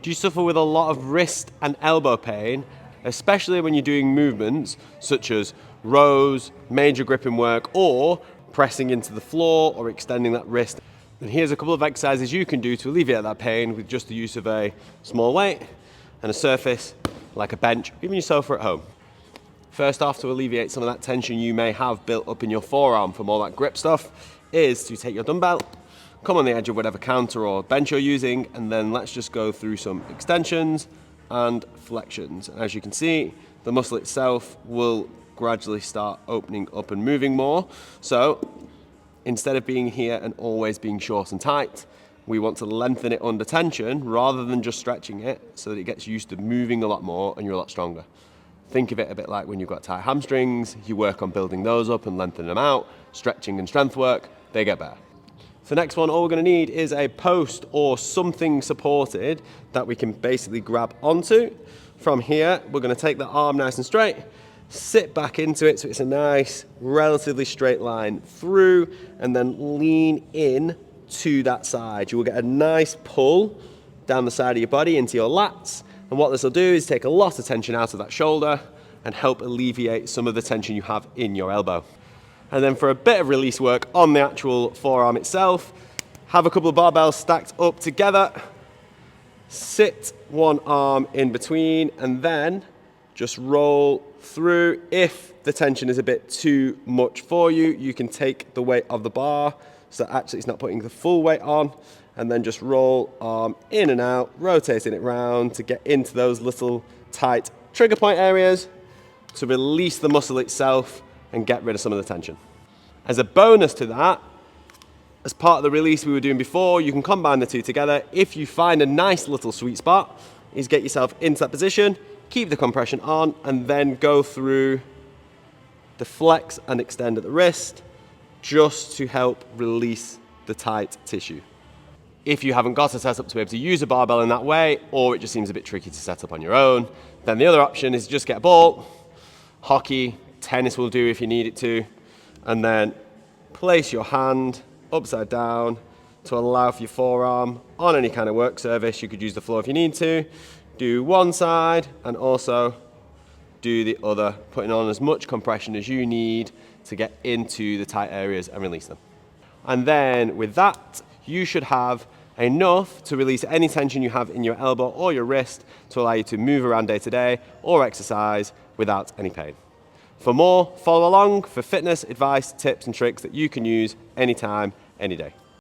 Do you suffer with a lot of wrist and elbow pain, especially when you're doing movements such as rows, major gripping work, or pressing into the floor or extending that wrist? And here's a couple of exercises you can do to alleviate that pain with just the use of a small weight and a surface like a bench, even your sofa at home. First off, to alleviate some of that tension you may have built up in your forearm from all that grip stuff, is to take your dumbbell, come on the edge of whatever counter or bench you're using, and then let's just go through some extensions and flexions. And as you can see, the muscle itself will gradually start opening up and moving more. So instead of being here and always being short and tight, we want to lengthen it under tension rather than just stretching it so that it gets used to moving a lot more and you're a lot stronger. Think of it a bit like when you've got tight hamstrings, you work on building those up and lengthening them out, stretching and strength work, they get better. So next one, all we're going to need is a post or something supported that we can basically grab onto. From here, we're going to take the arm nice and straight, sit back into it so it's a nice, relatively straight line through, and then lean in to that side. You will get a nice pull down the side of your body into your lats. And what this will do is take a lot of tension out of that shoulder and help alleviate some of the tension you have in your elbow. And then for a bit of release work on the actual forearm itself, have a couple of barbells stacked up together, sit one arm in between, and then just roll through. If the tension is a bit too much for you, you can take the weight of the bar so that actually it's not putting the full weight on, and then just roll arm in and out, rotating it round to get into those little tight trigger point areas to release the muscle itself and get rid of some of the tension. As a bonus to that, as part of the release we were doing before, you can combine the two together. If you find a nice little sweet spot, is get yourself into that position, keep the compression on, and then go through the flex and extend at the wrist just to help release the tight tissue. If you haven't got a setup to be able to use a barbell in that way, or it just seems a bit tricky to set up on your own, then the other option is just get a ball. Hockey, tennis will do if you need it to, and then place your hand upside down to allow for your forearm on any kind of work surface. You could use the floor if you need to. Do one side and also do the other, putting on as much compression as you need to get into the tight areas and release them. And then with that, you should have enough to release any tension you have in your elbow or your wrist to allow you to move around day to day or exercise without any pain. For more, follow along for fitness, advice, tips and tricks that you can use anytime, any day.